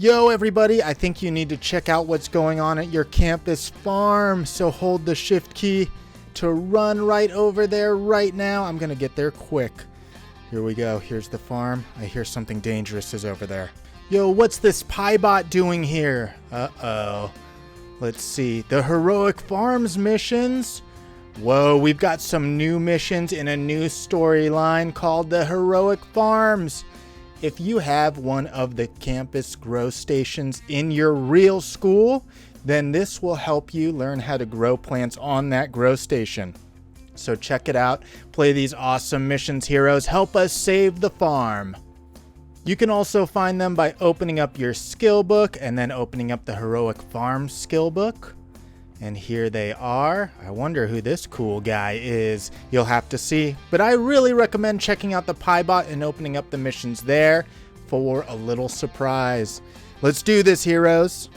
Yo everybody, I think you need to check out what's going on at your campus farm. So hold the shift key to run right over there right now. I'm gonna get there quick. Here we go, here's the farm. I hear something dangerous is over there. Yo, what's this Piebot doing here? Uh-oh. Let's see, the Heroic Farms missions. Whoa, we've got some new missions in a new storyline called the Heroic Farms. If you have one of the campus grow stations in your real school, then this will help you learn how to grow plants on that grow station. So check it out, play these awesome missions, heroes, help us save the farm. You can also find them by opening up your skill book and then opening up the Heroic Farms skill book. And here they are. I wonder who this cool guy is. You'll have to see. But I really recommend checking out the Piebot and opening up the missions there for a little surprise. Let's do this, heroes.